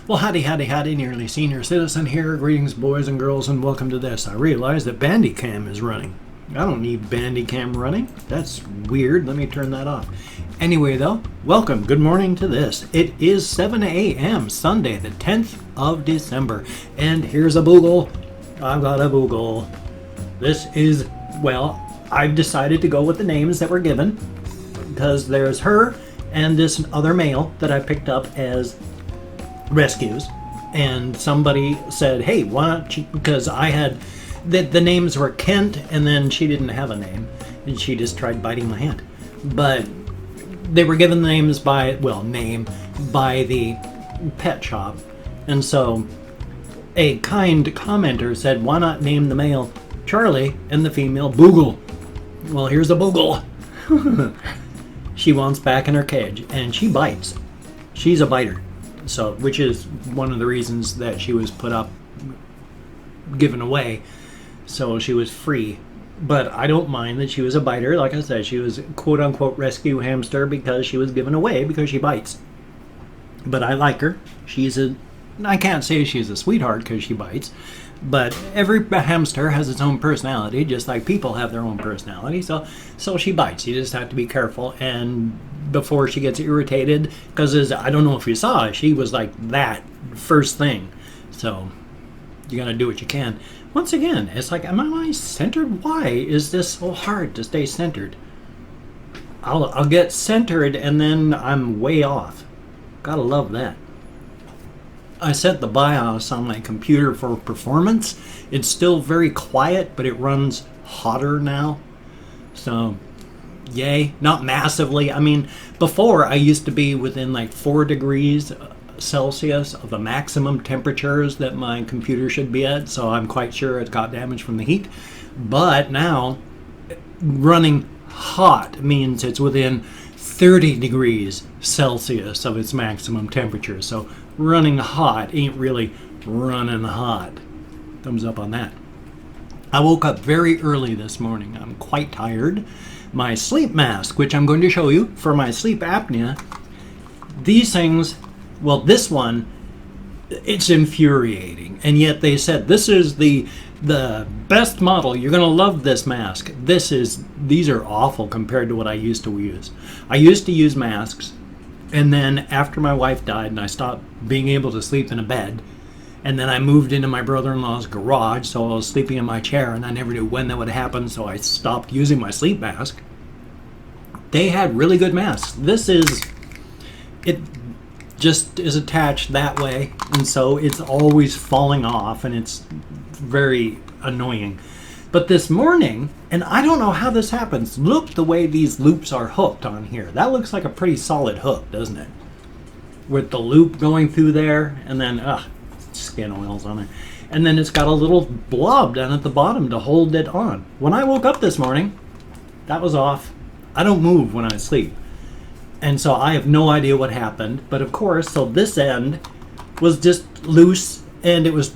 Well, howdy, nearly senior citizen here. Greetings, boys and girls, and welcome to this. I realize that Bandicam is running. I don't need Bandicam running. That's weird. Let me turn that off. Anyway, though, welcome. Good morning to this. It is 7 a.m. Sunday, the 10th of December. And here's a boogle. I've got a boogle. This is, well, I've decided to go with the names that were given because there's her and this other male that I picked up as rescues, and somebody said, hey, why not you, because I had the names were Kent, and then she didn't have a name and she just tried biting my hand, but they were given names by the pet shop. And so a kind commenter said, why not name the male Charlie and the female Boogle? Well, here's a Boogle. She wants back in her cage and she bites. She's a biter. So, which is one of the reasons that she was given away, so she was free. But I don't mind that she was a biter. Like I said, she was quote-unquote rescue hamster because she was given away because she bites. But I like her. I can't say she's a sweetheart because she bites, but every hamster has its own personality, just like people have their own personality. So she bites. You just have to be careful, and before she gets irritated, because I don't know if you saw, she was like that first thing. So you gotta do what you can. Once again, it's like, am I centered? Why is this so hard to stay centered? I'll get centered and then I'm way off. Gotta love that. I set the BIOS on my computer for performance. It's still very quiet, but it runs hotter now. So yay, not massively. I mean, before I used to be within like 4 degrees Celsius of the maximum temperatures that my computer should be at, so I'm quite sure it got damaged from the heat. But now, running hot means it's within 30 degrees Celsius of its maximum temperature. So running hot ain't really running hot. Thumbs up on that. I woke up very early this morning. I'm quite tired. My sleep mask, which I'm going to show you for my sleep apnea, these things, well, this one, it's infuriating. And yet they said, this is the best model. You're going to love this mask. These are awful compared to what I used to use. I used to use masks, and then after my wife died and I stopped being able to sleep in a bed, and then I moved into my brother-in-law's garage, so I was sleeping in my chair, and I never knew when that would happen, so I stopped using my sleep mask. They had really good masks. It just is attached that way, and so it's always falling off, and it's very annoying. But this morning, and I don't know how this happens, look the way these loops are hooked on here. That looks like a pretty solid hook, doesn't it? With the loop going through there, and then, skin oils on it. And then it's got a little blob down at the bottom to hold it on. When I woke up this morning, that was off. I don't move when I sleep. And so I have no idea what happened. But of course, so this end was just loose, and it was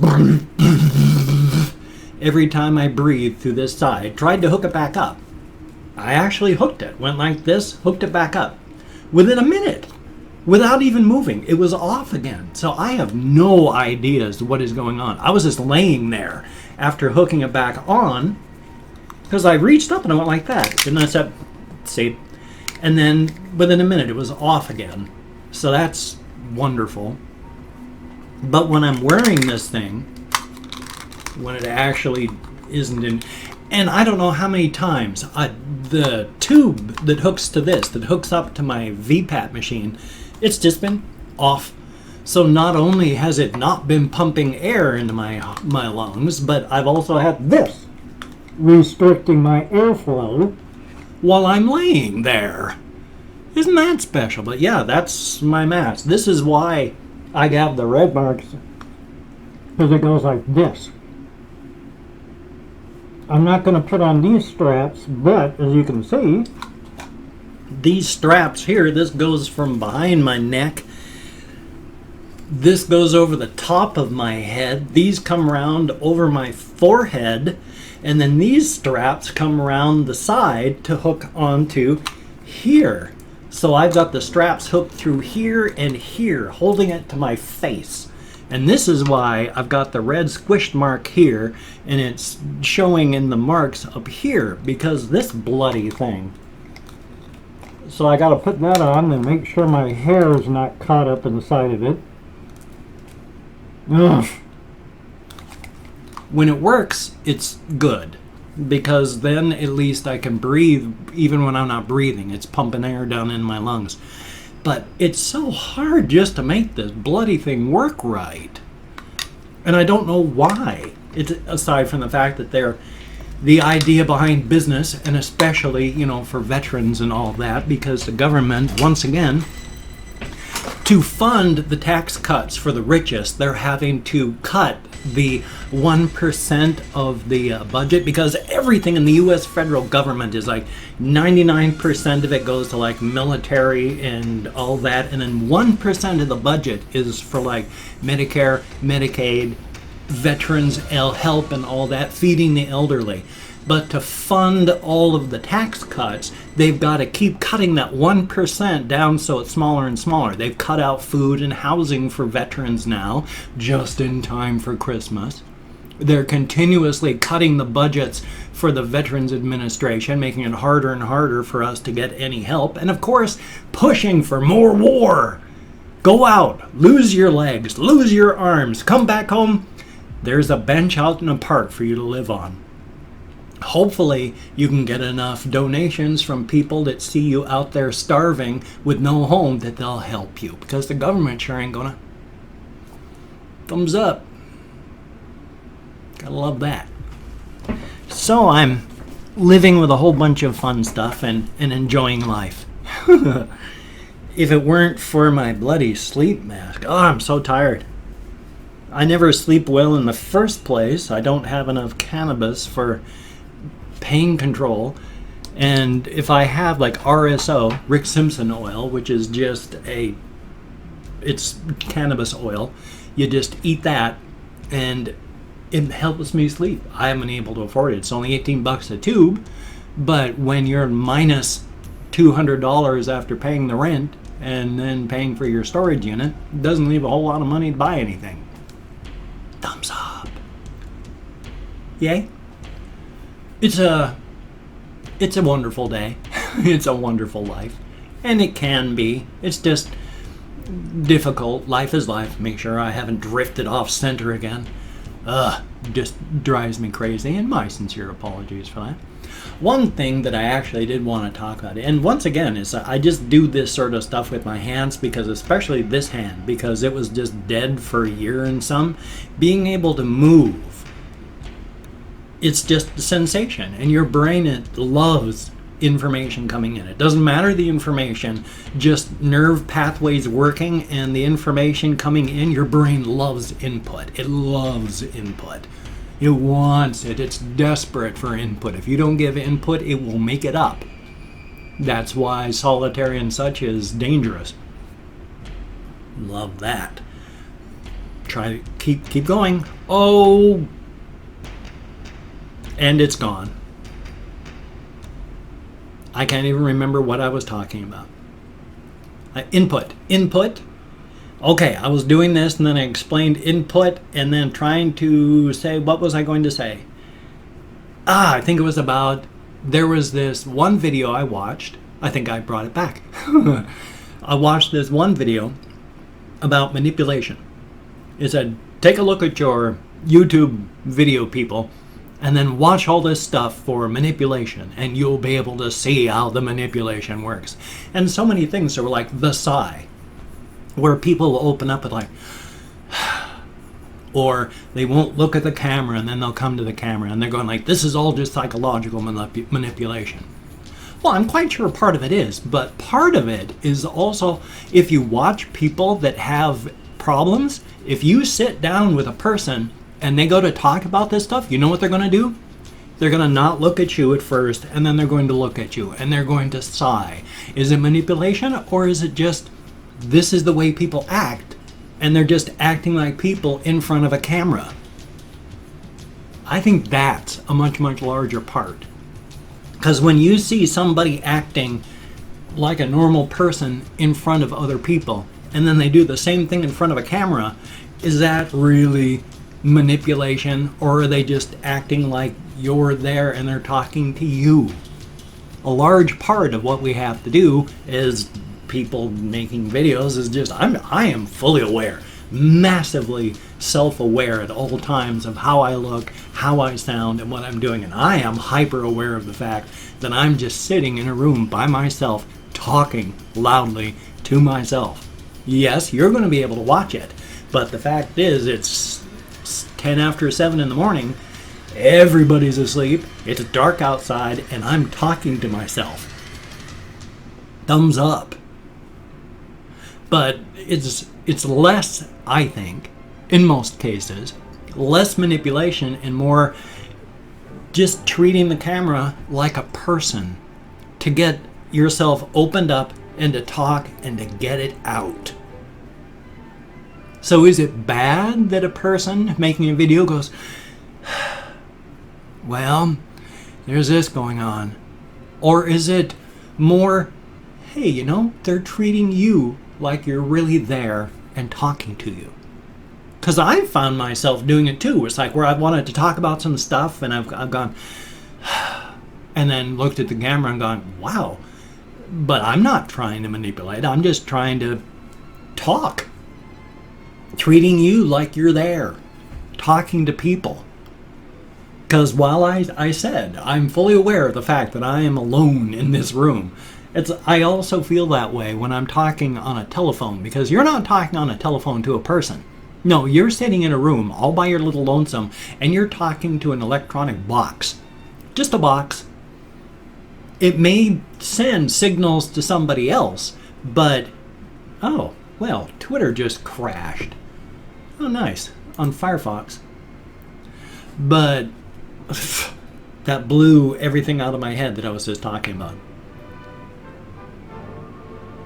every time I breathed through this side. Tried to hook it back up. I actually hooked it. Went like this, hooked it back up. Within a minute. Without even moving, it was off again. So I have no idea as to what is going on. I was just laying there after hooking it back on, because I reached up and I went like that. And I said, see, and then within a minute it was off again. So that's wonderful. But when I'm wearing this thing, when it actually isn't in, and I don't know how many times, the tube that hooks to this, that hooks up to my VPAT machine, it's just been off. So not only has it not been pumping air into my lungs, but I've also had this restricting my airflow while I'm laying there. Isn't that special? But yeah, that's my mask. This is why I have the red marks, because it goes like this. I'm not going to put on these straps, but as you can see, these straps here, this goes from behind my neck, this goes over the top of my head, these come around over my forehead, and then these straps come around the side to hook onto here. So I've got the straps hooked through here and here, holding it to my face. And this is why I've got the red squished mark here, and it's showing in the marks up here, because this bloody thing. So I got to put that on and make sure my hair is not caught up inside of it. Ugh. When it works, it's good, because then at least I can breathe even when I'm not breathing. It's pumping air down in my lungs. But it's so hard just to make this bloody thing work right. And I don't know why. It's aside from the fact that they're the idea behind business, and especially, you know, for veterans and all that, because the government, once again, to fund the tax cuts for the richest, they're having to cut the 1% of the budget, because everything in the U.S. federal government is like 99% of it goes to like military and all that, and then 1% of the budget is for like Medicare, Medicaid, veterans help and all that, feeding the elderly. But to fund all of the tax cuts, they've got to keep cutting that 1% down so it's smaller and smaller. They've cut out food and housing for veterans now, just in time for Christmas. They're continuously cutting the budgets for the Veterans Administration, making it harder and harder for us to get any help. And of course, pushing for more war. Go out, lose your legs, lose your arms, come back home. There's a bench out in a park for you to live on. Hopefully you can get enough donations from people that see you out there starving with no home that they'll help you, because the government sure ain't gonna. Thumbs up. Gotta love that. So I'm living with a whole bunch of fun stuff and enjoying life. If it weren't for my bloody sleep mask, oh, I'm so tired. I never sleep well in the first place. I don't have enough cannabis for pain control, and if I have like RSO, Rick Simpson oil, which is just it's cannabis oil, you just eat that and it helps me sleep. I haven't been able to afford it. It's only $18 a tube, but when you're minus $200 after paying the rent and then paying for your storage unit, it doesn't leave a whole lot of money to buy anything. Thumbs up. Yay. It's a wonderful day. It's a wonderful life. And it can be. It's just difficult. Life is life. Make sure I haven't drifted off center again. Just drives me crazy, and my sincere apologies for that. One thing that I actually did want to talk about, and once again, is I just do this sort of stuff with my hands, because especially this hand, because it was just dead for a year and some, being able to move, it's just a sensation, and your brain, it loves information coming in. It doesn't matter the information, just nerve pathways working and the information coming in. Your brain loves input. It loves input. It wants it. It's desperate for input. If you don't give input, it will make it up. That's why solitary and such is dangerous. Love that. Try to keep going. Oh, and it's gone. I can't even remember what I was talking about. Input. Okay, I was doing this, and then I explained input, and then trying to say, what was I going to say? I think it was about, there was this one video I watched. I think I brought it back. I watched this one video about manipulation. It said, take a look at your YouTube video, people, and then watch all this stuff for manipulation, and you'll be able to see how the manipulation works. And so many things are like the sigh, where people will open up with like, or they won't look at the camera, and then they'll come to the camera, and they're going like, this is all just psychological manipulation. Well, I'm quite sure part of it is, but part of it is also, if you watch people that have problems, if you sit down with a person and they go to talk about this stuff, you know what they're going to do? They're going to not look at you at first, and then they're going to look at you, and they're going to sigh. Is it manipulation, or is it just, this is the way people act, and they're just acting like people in front of a camera? I think that's a much, much larger part. Because when you see somebody acting like a normal person in front of other people, and then they do the same thing in front of a camera, is that really manipulation, or are they just acting like you're there and they're talking to you? A large part of what we have to do as people making videos is just I am fully aware, massively self-aware at all times of how I look, how I sound, and what I'm doing, and I am hyper aware of the fact that I'm just sitting in a room by myself talking loudly to myself. Yes, you're going to be able to watch it, but the fact is it's 10 after 7 in the morning, everybody's asleep, it's dark outside, and I'm talking to myself. Thumbs up. But it's less, I think, in most cases, less manipulation and more just treating the camera like a person to get yourself opened up and to talk and to get it out. So is it bad that a person making a video goes, well, there's this going on? Or is it more, hey, you know, they're treating you like you're really there and talking to you? Because I've found myself doing it too. It's like where I've wanted to talk about some stuff and I've gone, and then looked at the camera and gone, wow, but I'm not trying to manipulate. I'm just trying to talk. Treating you like you're there. Talking to people. Because while I said I'm fully aware of the fact that I am alone in this room, I also feel that way when I'm talking on a telephone, because you're not talking on a telephone to a person. No, you're sitting in a room all by your little lonesome and you're talking to an electronic box. Just a box. It may send signals to somebody else, but, oh, well, Twitter just crashed. Oh, nice. On Firefox. But that blew everything out of my head that I was just talking about.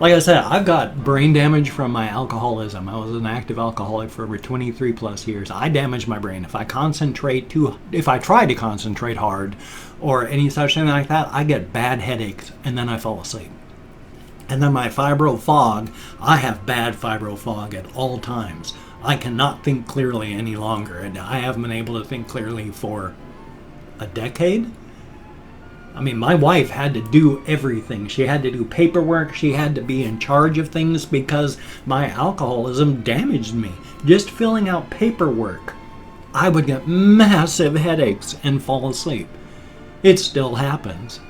Like I said, I've got brain damage from my alcoholism. I was an active alcoholic for over 23 plus years. I damage my brain. If I try to concentrate hard or any such thing like that, I get bad headaches and then I fall asleep. And then my fibro fog, I have bad fibro fog at all times. I cannot think clearly any longer, and I haven't been able to think clearly for a decade. I mean, my wife had to do everything. She had to do paperwork. She had to be in charge of things because my alcoholism damaged me. Just filling out paperwork, I would get massive headaches and fall asleep. It still happens.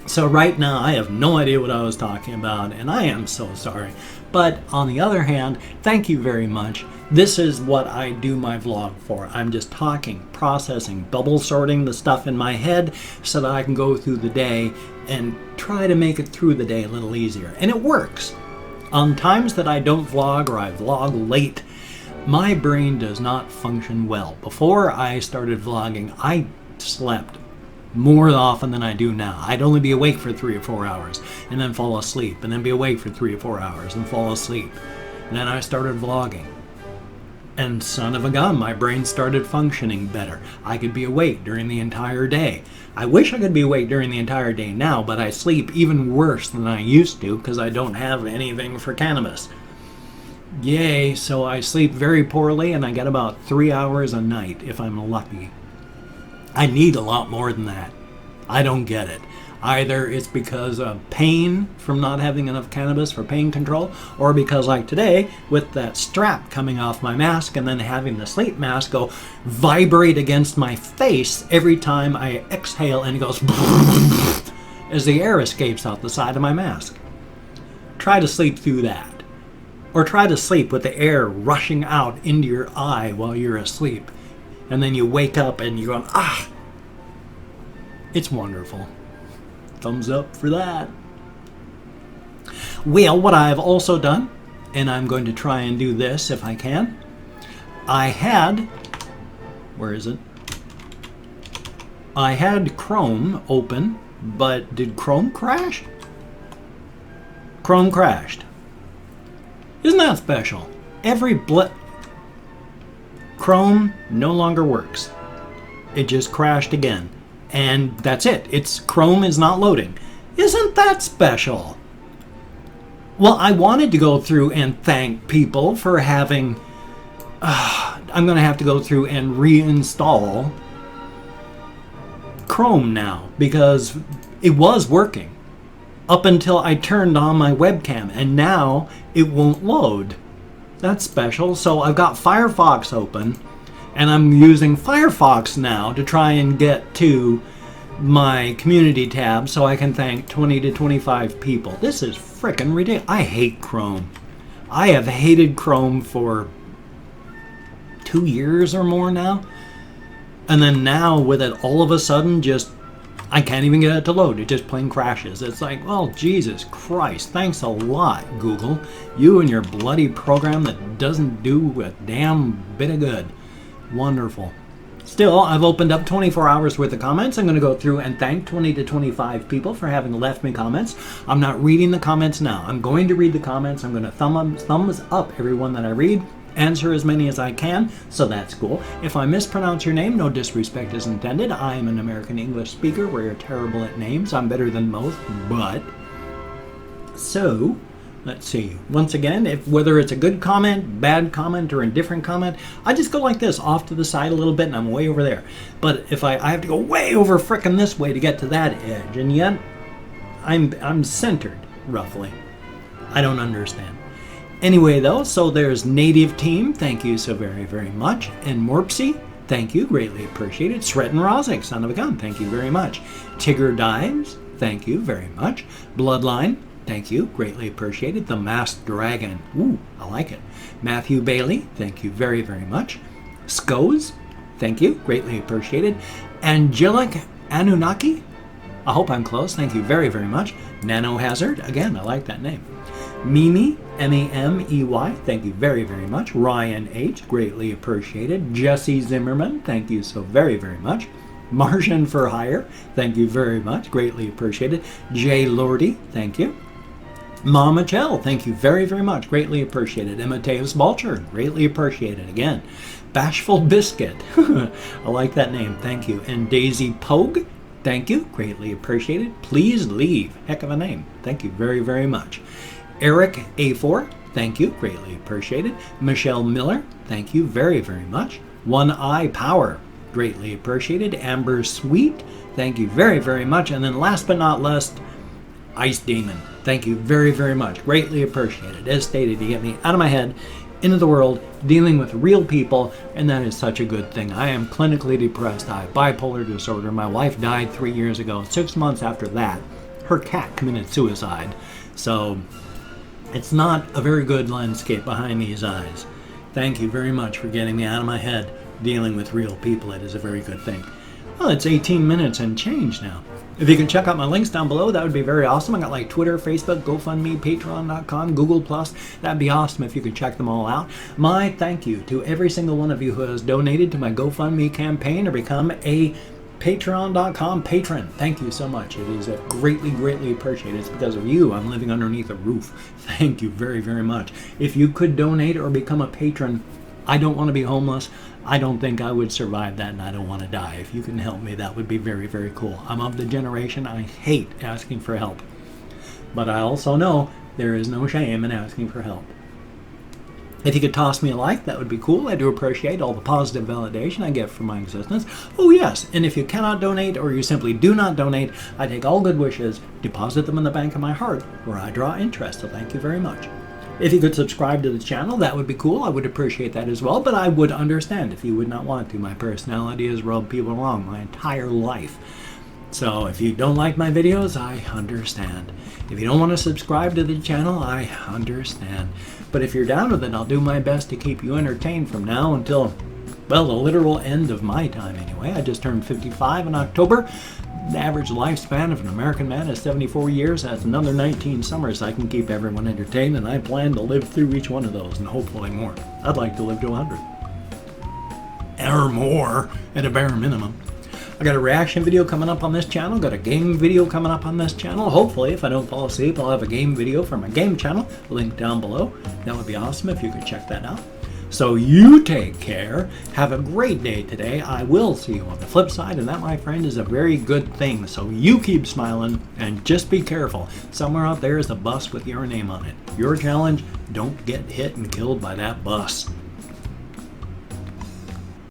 So right now, I have no idea what I was talking about, and I am so sorry. But on the other hand, thank you very much. This is what I do my vlog for. I'm just talking, processing, bubble sorting the stuff in my head so that I can go through the day and try to make it through the day a little easier. And it works. On times that I don't vlog or I vlog late, my brain does not function well. Before I started vlogging, I slept more often than I do now. I'd only be awake for 3 or 4 hours and then fall asleep and then be awake for 3 or 4 hours and fall asleep. And then I started vlogging. And son of a gun, my brain started functioning better. I could be awake during the entire day. I wish I could be awake during the entire day now, but I sleep even worse than I used to because I don't have anything for cannabis. Yay, so I sleep very poorly and I get about 3 hours a night if I'm lucky. I need a lot more than that. I don't get it. Either it's because of pain from not having enough cannabis for pain control, or because like today, with that strap coming off my mask and then having the sleep mask go vibrate against my face every time I exhale and it goes as the air escapes out the side of my mask. Try to sleep through that. Or try to sleep with the air rushing out into your eye while you're asleep. And then you wake up and you're going, ah! It's wonderful. Thumbs up for that. Well, what I've also done, and I'm going to try and do this if I can. Where is it? I had Chrome open, but did Chrome crash? Chrome crashed. Isn't that special? Chrome no longer works. It just crashed again. And that's it. Chrome is not loading. Isn't that special? Well, I wanted to go through and thank people for having... I'm going to have to go through and reinstall Chrome now, because it was working up until I turned on my webcam, and now it won't load. That's special. So I've got Firefox open, and I'm using Firefox now to try and get to my community tab so I can thank 20 to 25 people. This is frickin' ridiculous. I hate Chrome. I have hated Chrome for 2 years or more now. And then now with it all of a sudden just, I can't even get it to load. It just plain crashes. It's like, well, Jesus Christ, thanks a lot, Google. You and your bloody program that doesn't do a damn bit of good. Wonderful. Still, I've opened up 24 hours worth of comments. I'm going to go through and thank 20 to 25 people for having left me comments. I'm not reading the comments now. I'm going to read the comments. I'm going to thumbs up everyone that I read. Answer as many as I can, so that's cool. If I mispronounce your name, no disrespect is intended. I am an American English speaker. We're terrible at names. I'm better than most, but... So, let's see. Once again, whether it's a good comment, bad comment, or indifferent comment, I just go like this, off to the side a little bit, and I'm way over there. But if I have to go way over frickin' this way to get to that edge, and yet I'm centered, roughly. I don't understand. Anyway, though, so there's Native Team, thank you so very, very much. And Morpsey, thank you, greatly appreciated. Sretton Rozic, son of a gun, thank you very much. Tigger Dives, thank you very much. Bloodline, thank you, greatly appreciated. The Masked Dragon, ooh, I like it. Matthew Bailey, thank you very, very much. Scoes, thank you, greatly appreciated. Angelic Anunnaki, I hope I'm close, thank you very, very much. Nano Hazard, again, I like that name. Mimi, M-A-M-E-Y, thank you very, very much. Ryan H, greatly appreciated. Jesse Zimmerman, thank you so very, very much. Martian for Hire, thank you very much, greatly appreciated. Jay Lordy, thank you. Mama Chell, thank you very, very much, greatly apprecited. Mateus Balcher, greatly appreciated again. Bashful Biscuit, I like that name, thank you. And Daisy Pogue, thank you, greatly appreciated. Please Leave, heck of a name, thank you very, very much. Eric A4, thank you, greatly appreciated. Michelle Miller, thank you very, very much. One Eye Power, greatly appreciated. Amber Sweet, thank you very, very much. And then last but not least, Ice Demon, thank you very, very much, greatly appreciated. As stated, you get me out of my head, into the world, dealing with real people, and that is such a good thing. I am clinically depressed. I have bipolar disorder. My wife died 3 years ago. 6 months after that, her cat committed suicide. So... it's not a very good landscape behind these eyes. Thank you very much for getting me out of my head. Dealing with real people, it is a very good thing. Well, it's 18 minutes and change now. If you can check out my links down below, that would be very awesome. I got like Twitter, Facebook, GoFundMe, Patreon.com, Google+. That'd be awesome if you could check them all out. My thank you to every single one of you who has donated to my GoFundMe campaign or become a Patreon.com patron. Thank you so much. It is greatly, greatly appreciated. It's because of you I'm living underneath a roof. Thank you very, very much. If you could donate or become a patron, I don't want to be homeless. I don't think I would survive that, and I don't want to die. If you can help me, that would be very, very cool. I'm of the generation, I hate asking for help. But I also know there is no shame in asking for help. If you could toss me a like, that would be cool. I do appreciate all the positive validation I get from my existence. Oh yes, and if you cannot donate or you simply do not donate, I take all good wishes, deposit them in the bank of my heart, where I draw interest, so thank you very much. If you could subscribe to the channel, that would be cool. I would appreciate that as well, but I would understand if you would not want to. My personality has rubbed people wrong my entire life. So if you don't like my videos, I understand. If you don't want to subscribe to the channel, I understand. But if you're down with it, I'll do my best to keep you entertained from now until, well, the literal end of my time anyway. I just turned 55 in October. The average lifespan of an American man is 74 years. That's another 19 summers I can keep everyone entertained, and I plan to live through each one of those, and hopefully more. I'd like to live to 100. Or more, at a bare minimum. I got a reaction video coming up on this channel, got a game video coming up on this channel. Hopefully, if I don't fall asleep, I'll have a game video for my game channel, link down below. That would be awesome if you could check that out. So you take care. Have a great day today. I will see you on the flip side, and that, my friend, is a very good thing. So you keep smiling and just be careful. Somewhere out there is a bus with your name on it. Your challenge, don't get hit and killed by that bus.